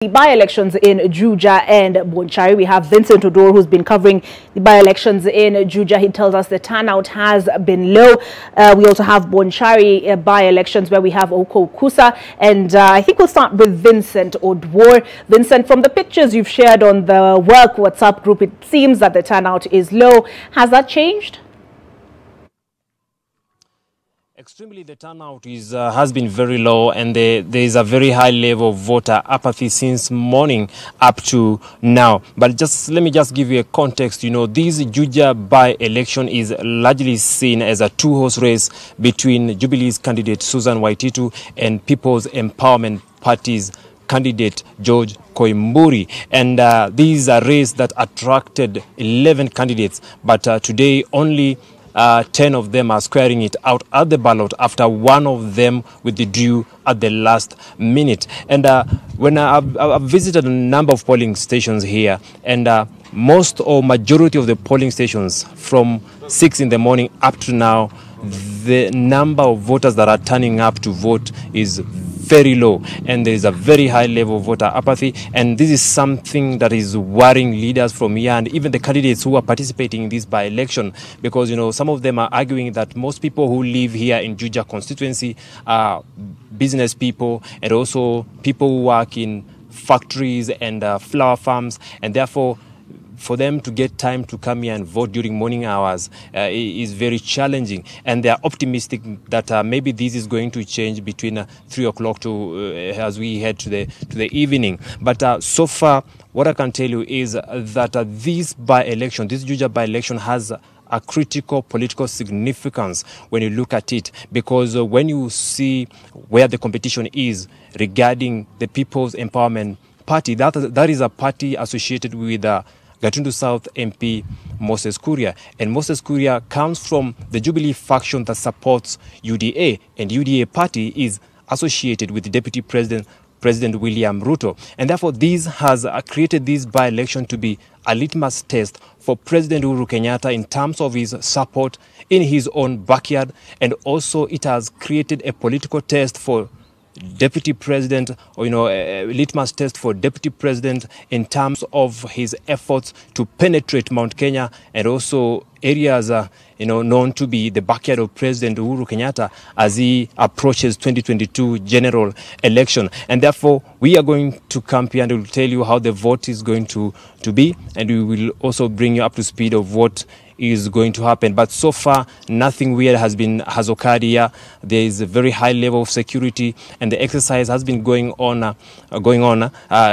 The by-elections in Juja and Bonchari. We have Vincent Odor, who's been covering the by-elections in Juja. He tells us the turnout has been low. We also have Bonchari by-elections where we have Oko Kusa. And I think we'll start with Vincent Odor. Vincent, from the pictures you've shared on the work WhatsApp group, it seems that the turnout is low. Has that changed? Extremely, the turnout has been very low, and there is a very high level of voter apathy since morning up to now. But let me give you a context. You know, this Juja by-election is largely seen as a two-horse race between Jubilee's candidate Susan Waititu and People's Empowerment Party's candidate George Koimburi. And this is a race that attracted 11 candidates, but today only 10 of them are squaring it out at the ballot after one of them withdrew at the last minute. And when I've visited a number of polling stations here, and most or majority of the polling stations from 6 in the morning up to now, the number of voters that are turning up to vote is very low, and there is a very high level of voter apathy. And this is something that is worrying leaders from here and even the candidates who are participating in this by-election, because, you know, some of them are arguing that most people who live here in Juja constituency are business people and also people who work in factories and flower farms, and therefore for them to get time to come here and vote during morning hours is very challenging. And they are optimistic that maybe this is going to change between 3 o'clock to as we head to the evening. But so far, what I can tell you is that this by-election, this Juja by-election, has a critical political significance when you look at it, because when you see where the competition is regarding the People's Empowerment Party, that is a party associated with Gatundu South MP Moses Kuria, and Moses Kuria comes from the Jubilee faction that supports UDA, and UDA party is associated with the Deputy President William Ruto, and therefore this has created this by-election to be a litmus test for President Uhuru Kenyatta in terms of his support in his own backyard, and also it has created a political test for Deputy President, or, you know, a litmus test for Deputy President in terms of his efforts to penetrate Mount Kenya and also areas known to be the backyard of President Uhuru Kenyatta as he approaches 2022 general election. And therefore, we are going to come here and we'll tell you how the vote is going to be, and we will also bring you up to speed of what is going to happen. But so far, nothing weird has occurred here. There is a very high level of security, and the exercise has been going on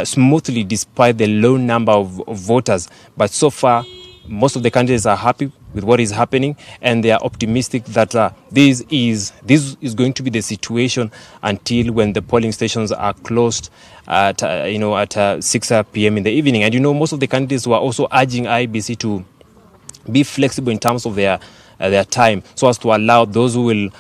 smoothly despite the low number of voters. But so far, most of the candidates are happy with what is happening, and they are optimistic that this is going to be the situation until when the polling stations are closed at 6 p.m. in the evening. And most of the candidates were also urging IEBC to be flexible in terms of their time, so as to allow those who will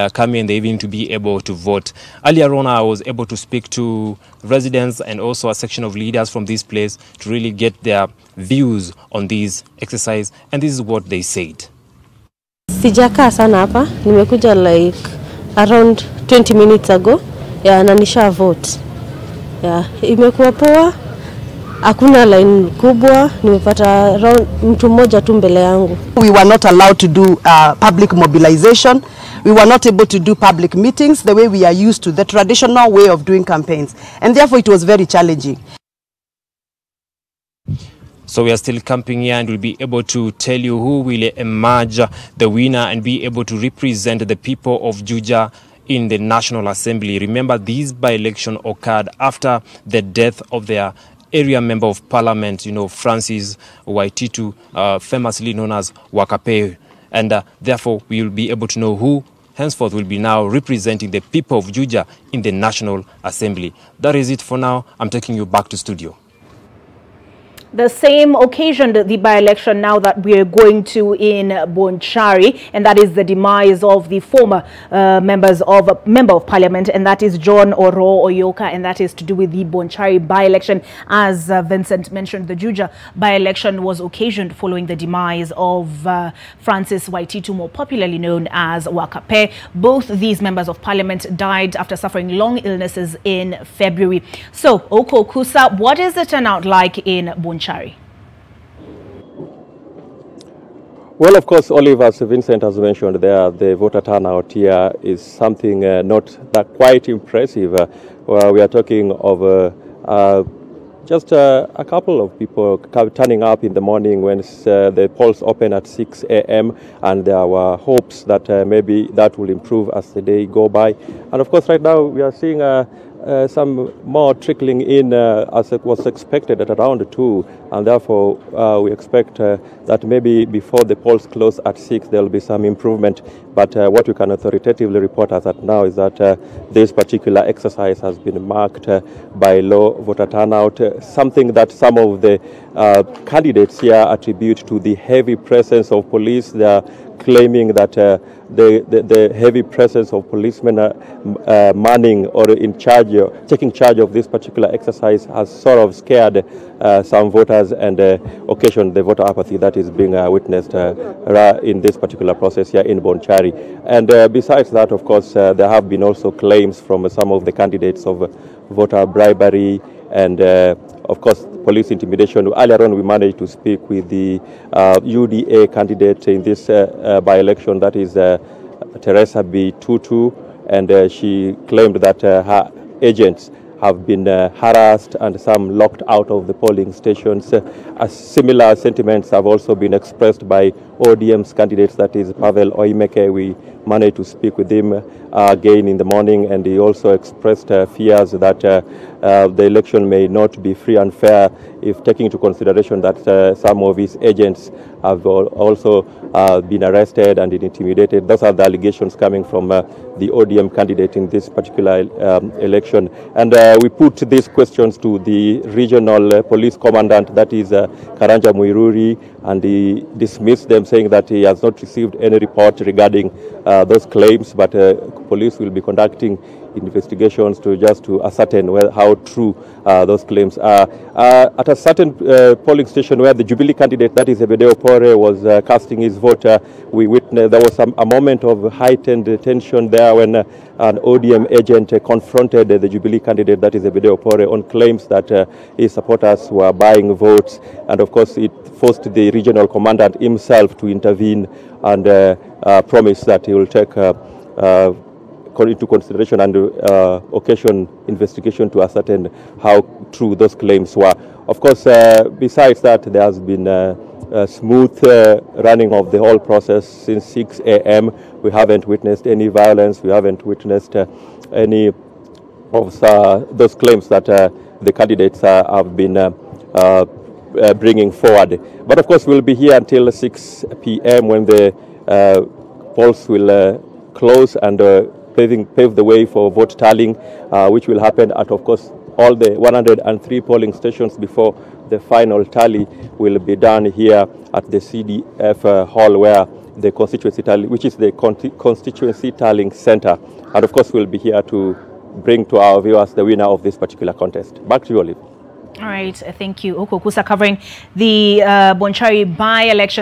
come in the evening to be able to vote. Earlier on, I was able to speak to residents and also a section of leaders from this place to really get their views on this exercise, and this is what they said. Sijakaa sana hapa, nimekuja like around 20 minutes ago, na nisha vote. Imekuwa poa. Hakuna line kubwa, nimepata mtu mmoja tu mbele yangu. We were not allowed to do public mobilization. We were not able to do public meetings the way we are used to, the traditional way of doing campaigns. And therefore it was very challenging. So we are still camping here, and we'll be able to tell you who will emerge the winner and be able to represent the people of Juja in the National Assembly. Remember, this by-election occurred after the death of their area member of parliament, Francis Waititu, famously known as Wakape. And therefore, we will be able to know who henceforth will be now representing the people of Juja in the National Assembly. That is it for now. I'm taking you back to studio. The same occasioned the by-election now that we are going to in Bonchari, and that is the demise of the former member of parliament, and that is John Oro Oyoka, and that is to do with the Bonchari by-election. As Vincent mentioned, the Juja by-election was occasioned following the demise of Francis Waititu, more popularly known as Wakape. Both these members of parliament died after suffering long illnesses in February. So, Oko Kusa, what is the turnout like in Bonchari? Well, of course, Olive, as Vincent has mentioned there, the voter turnout here is something not that quite impressive. We are talking of just a couple of people turning up in the morning when the polls open at 6 a.m. and there were hopes that maybe that will improve as the day go by. And of course, right now we are seeing some more trickling in as it was expected at around 2, and therefore we expect that maybe before the polls close at 6 there will be some improvement. But what we can authoritatively report as at now is that this particular exercise has been marked by low voter turnout, something that some of the candidates here attribute to the heavy presence of police. They are claiming that the heavy presence of policemen manning or taking charge of this particular exercise has sort of scared some voters and occasioned the voter apathy that is being witnessed in this particular process here in Bonchari. And besides that, of course, there have been also claims from some of the candidates of voter bribery and of course, police intimidation. Earlier on, we managed to speak with the UDA candidate in this by-election, that is Teresa B. Tutu, and she claimed that her agents have been harassed and some locked out of the polling stations. Similar sentiments have also been expressed by ODM's candidates, that is Pavel Oimeke. We managed to speak with him again in the morning, and he also expressed fears that the election may not be free and fair if taking into consideration that some of his agents have also been arrested and intimidated. Those are the allegations coming from the ODM candidate in this particular election. And we put these questions to the regional police commandant, that is Karanja Muiruri, and he dismissed them, saying that he has not received any report regarding those claims, but police will be conducting investigations to ascertain how true those claims are. At a certain polling station where the Jubilee candidate, that is Ebede Opore, was casting his vote, we witnessed there was a moment of heightened tension there when an ODM agent confronted the Jubilee candidate, that is Ebede Opore, on claims that his supporters were buying votes, and of course it forced the regional commandant himself to intervene and promise that he will take into consideration and occasion investigation to ascertain how true those claims were. Of course, besides that, there has been a smooth running of the whole process since 6 a.m. We haven't witnessed any violence. We haven't witnessed any of those claims that the candidates have been bringing forward. But of course, we'll be here until 6 p.m. when the polls will close and pave the way for vote tallying, which will happen at, of course, all the 103 polling stations before the final tally will be done here at the CDF hall, where the constituency tally, which is the constituency tallying center. And of course, we'll be here to bring to our viewers the winner of this particular contest. Back to you, Olive. All right, thank you. Oko Kusa covering the Bonchari by-election.